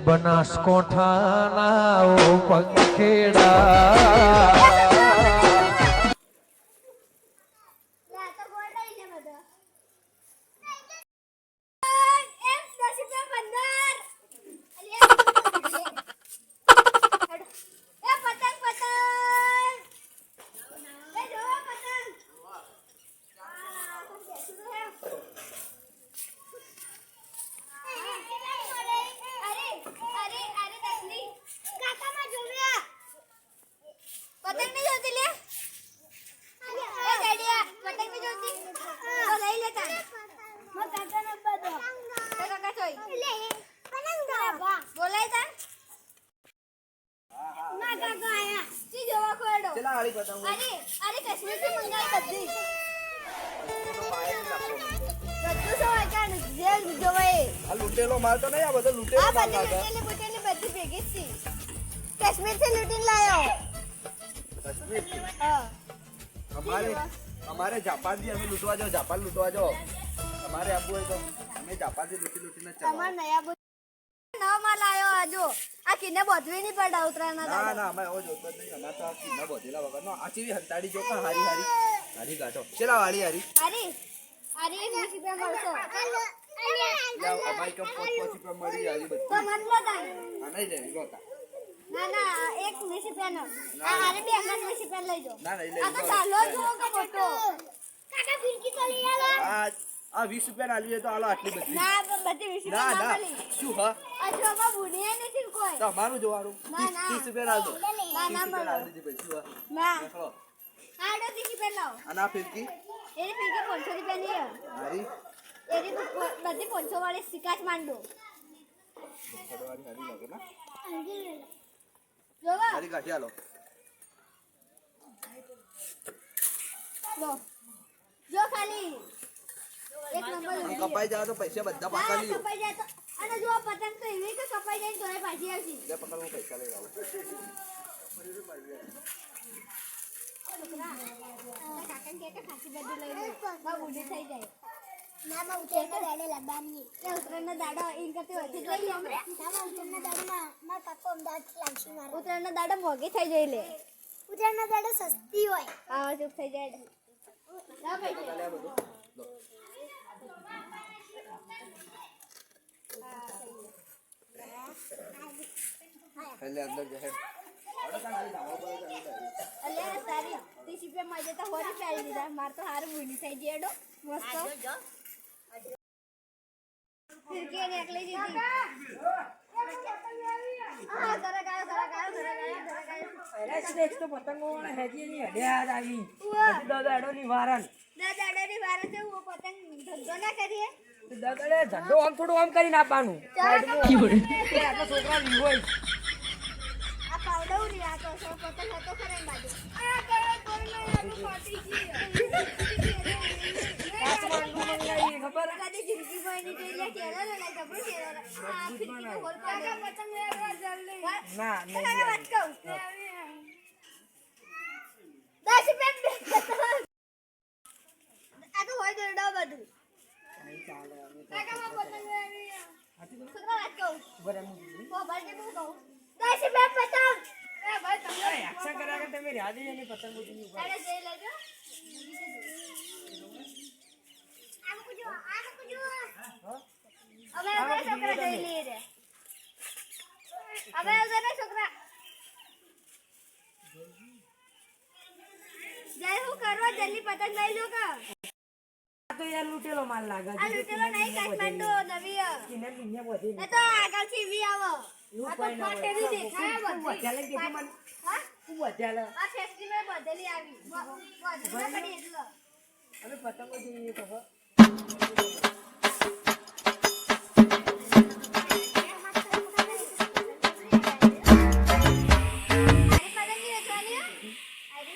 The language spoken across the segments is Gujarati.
બનાસકોઠાના ઓ પંખેડા લૂટેલો માલ તો નહીં આ બધો લૂટેલો માલ લાગે બધી ભેગી છે કાશ્મીર થી લૂટીને લાયો કાશ્મીર હા અમારે જાપાન થી અમે લૂટવા જાવ જાપાન લૂટવા જાવ અમારે આપવું હોય તો અમે જાપાન થી લૂટીને તમાર નયા નવા માલ આયો આજો આ કિને બોધવી નહીં પડા ઉતરાના ના ના અમે એવો જોતો જ નહીં અમાર તો આ કિના બોધેલા વગર નો આ ચીવી હંતાડી જો કા હારી ગાટો ચલા વાળી હારી અરે 20 રૂપિયા મળતો લાવ અમાઈ કે 5 રૂપિયા મળી હારી બધી તો મત લો તાન આ નહીં લેવી લોતા ના એક 20 રૂપિયાનો આ હારે બે 20 રૂપિયા લઈ જો ના નહીં આ તો ચાલો જો કે મોટો કાકા ફિરકી તો લઈ આવો આ 20 રૂપિયા આલી તો આલો આટલી બધી ના બધી 20 ના રૂપિયા ના મળી શું હા અજોમાં બુનિયા નથી કોઈ તો અમારું જોવાનું 30 રૂપિયા આલ દો ના 30 રૂપિયા આલ દીધી પૈસા ના દેખો આડો 30 રૂપિયા લાવો આના ફિરકી એની ફિરકી 500 રૂપિયા ની હારી એની બધી 500 વાળી સિકાચ માંડો ફડવાની હારી લાગે ના જોવા હારી કાઢી આલો લો જો ખાલી એક નંબર કપાઈ જાય તો પૈસા બધા પાછા લીયો કપાઈ જાય તો અને જો પતંગ તો એવી કે કપાઈ જાય તો પાછી આવશે લે પકડ હું પૈસા લઈ આવું કાકા કે ખાસી બધું લઈ લે બા બુડી થઈ જાય ના માં ઉતરે તો દાડે લબાની એ ઉતરનો દાડો ઈન કરતી હતી લઈ લે હમણે ના માં ઉતરનો દાડો માં કાકો અમદાવાદ લાવશી મારો ઉતરનો દાડો મોંઘી થઈ જાય લે ઉતરનો દાડો સસ્તી હોય હા ચૂપ થઈ જાય ના પૈસા લે બધું લો એટલે અંદર જહે અલે તારી 30 રૂપિયા માં જતા હોરી ચાલી દીધા માર તો હારું બુડી થઈ જેડો મસ્ત ફિરકી ને એકલી જીતી આ જરા ગાયો અરે સ્નેક્સ તો પતંગો વાળા હેજી ની હડ્યા આવી દાદાડો ની વારન દાદાની વારે છે હું પતંગ ધંધો ના કરીએ દાદાડે ઝંડો આમ થોડું આમ કરીને આપવાનું આટલા છોકરા લીવ હોય આ પાવડો ની આ તો સો પતંગ હતો ખરે બાજુ આ કરે કોઈને યાદ પાટી જી ખબર કદી જિંદગી માં ની જોઈ લે કેરા લે જબરો કેરા આ ફિરકી હોલ પાડે પતંગ લેવા જલ્દી ના ના વાત કહું 10 રૂપિયા આ તો હોય દરડા બધું કાકા માં પતંગ લેવી છોકરા વાત કહું મોબાઈલ કે હું કહું 10 રૂપિયા પતંગ એ ભાઈ તમને એક્શન કર્યા કે તમે રાજી એની પતંગો ની ઉપર અરે જઈ લેજો આમ કુજો હવે છોકરા જઈ લે રે હવે છોકરા જય હું કરવા જલ્દી પતંગ લઈ લો કા તો યાર લૂટેલો માલ લાગે આ લૂટેલો નહીં કાઠમાંડુ નવી કિને કિને બધી એ તો આગળથી વી આવો એવું આ તો કોઈ ના ફાટે વી દેખાય બધી વધારે કે મને હા ખૂબ વધારે આ ફેસ્ટિવલ બદલી આવી બદલી પડી એટલે અમે પતંગો જોઈએ તો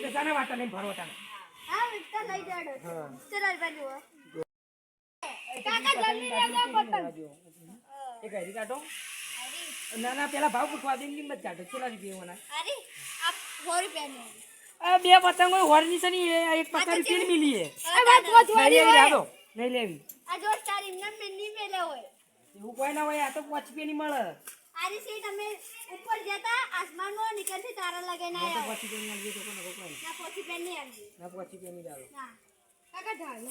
બેસાને વાતા નહીં ભરવતા હા વિકતા લઈ જાડો ચલ બાજુ કાકા જલ્દી લેજો પતંગ એક હરી કાઢો ના ના પેલા ભાવ પૂછવા દે કિંમત કાઢો કેટલા રૂપિયા હોના અરે આપ 100 રૂપિયા આ બે પતંગો હોરની છે ની એક પતંગ રૂપિયા મિલી હે એ વાત નહીં લેવી રાડો નહીં લેવી આ જો સ્ટાર ઇમનામ મેની મેલે હોય એવું કોઈ ના હોય આ તો 5 રૂપિયા ની મળે આરી સીટ અમે ઉપર જતા આસમાનમાં નીકળથી તારા લગાઈને તો આયા પછી પેન મળીએ તો કોને કોઈ ના પોછી પેન નહીં આવી ના પછી પેન નહીં જાવ ના કાકા ઢાળ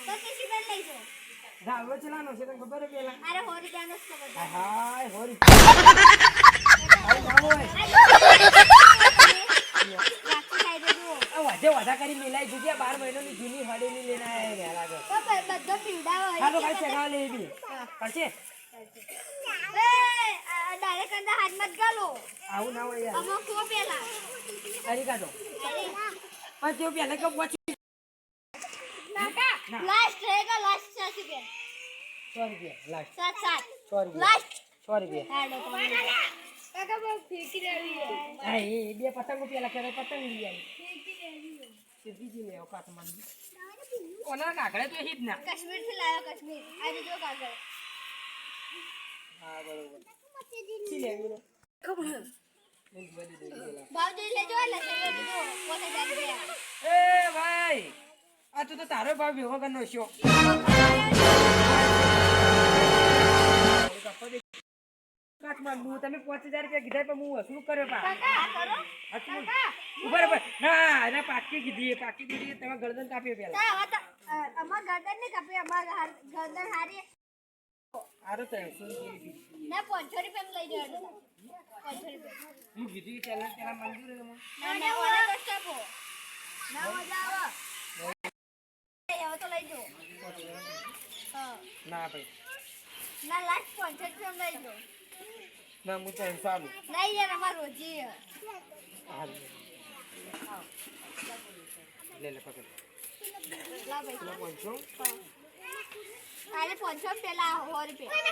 તો કેસી પેન લઈ જો ધાવડો ચલાનો છે તને ખબર હે પેલા અરે હોરી પેન જ ખબર છે હાય હોરી આઈ ના હોય રાખી ખાઈ દેજો આ વધા કરી મિલાઈ દીધી 12 મહિનાની જૂની હડેલી લઈને આયા રે લાગે તો બધો પીડા હોય હાલો કાઈ ચગાવ લે બી કરશે ડાયરેક્ટ અંદર હાથ મત ગાલો આવું ના હોય યાર અમુક તો પેલા અરે કાઢો પણ તે પેલા કે પછી કાકા લાસ્ટ रहेगा लास्ट 7 100 रुपया લાસ્ટ 7 100 लास्ट 100 हेलो काका बस फेंकी रही है હા એ બે પતંગો પેલા કરે પતંગ લઈ આવી સીધી જી લે ઓકાત મંદી ઓના કાકડે તો હિત ના कश्मीर से लाया कश्मीर आज जो काका હા બરોબર છી લે વીરો ખબર भाव दे ले जो ले जो પોતે જાન ગયા એ ભાઈ આ તો તારો ભાવ ભેગો કરનો છો કાટમાં હું તમે 5000 રૂપિયા કીધા પણ હું વસૂલ કર્યો પા કાકા કરો હતું ઉભર ના ના પાકી કીધી તમે ગરદન કાપ્યો પેલા તા વાત અમાર ગરદન ને કાપી અમાર ગરદન હારી આરો તો 100 ના 500 રૂપિયા લઈ જજો 500 રૂપિયા હું કીધી પેલા મંજૂર હે મને ના ના ઓલા કસ કાપો ના મજા આવે એવો તો લઈ જો હા ના ભાઈ ના લાસ્ટ 500 રૂપિયા લઈ જો ના હું તો સારું નહીં યાર અમાર રોજી હા લે પકડ લા ભાઈ પેલા 500 આલે 500 પેલા 100 રૂપિયા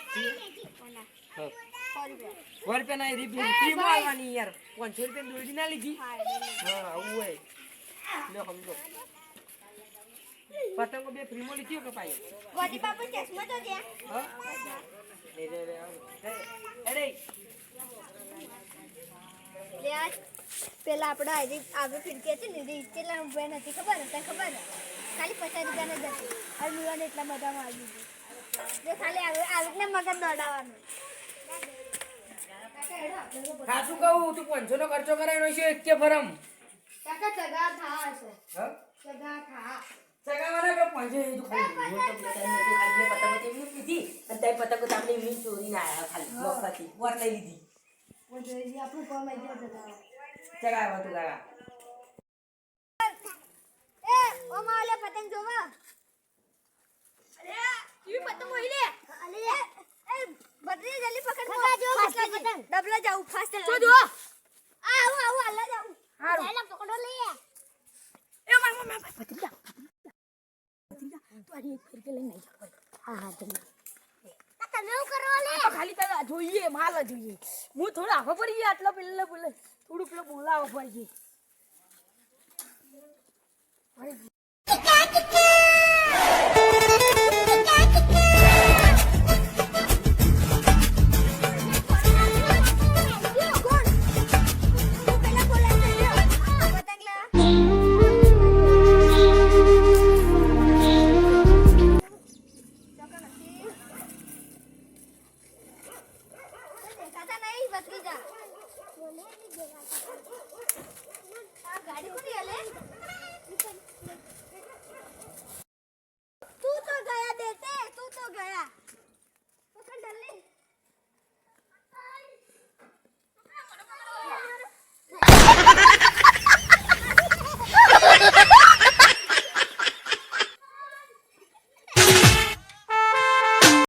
હા 100 રૂપિયા વર પે ના ફ્રી માં આવવાની યાર 500 રૂપિયા દોડી ના લીધી હા હા આવું હોય લે સમજો પતંગો બે ફ્રી માં લીધી કે પાઈ ગોદી બાપુ ચશ્મા તો દે હા અરે લે આ પેલા આપડા આવી ફિરકી હતી ને કેટલા રૂપિયા નથી ખબર તને ખબર ખાલી 50 રૂપિયા જ હતી અને મુલાને એટલા બધામાં આવી ગયું જે ખાલી આવીને મગજ દોડાવવાનું સાચું કહું તું 500 નો ખર્ચો કરાયનો છે એક કે ફરમ કાકા ચગા થા છે હા ચગા થા સગાવાના કે 500 એ તો ખાલી હું તો ખાલી પતંગ તેવી લીધી અને તે પતંગ તમને એમની ચોરી ના આયા ખાલી મોકતી વર લઈ લીધી ઓ જોઈ આપણું કોમ આવી ગયો ચગા સગાવા તું ગાવા એ ઓ માલે પતંગ જોવા અરે ઈ પતંગ હોય લે અલે એ બદલી જલ્દી પકડ ફાસ્ટ પતંગ ડબલા જાવ ફાસ્ટ જો જો આવો અલ્લા જાવ હારું પહેલા પકડો લે એ માર પતંગા તું આરી એક ફેર કે લઈને આવી જા હા હા જલ્દી તમે એવું કરો લે ખાલી તારા જોઈએ માલ જોઈએ હું થોડો આખો પડી ગયા આટલો પેલે બોલે થોડું પેલો બોલાવો પડી ગાડી કોની હલે તું તો ગયા બેटे तू तो गया पकड़ डल्ली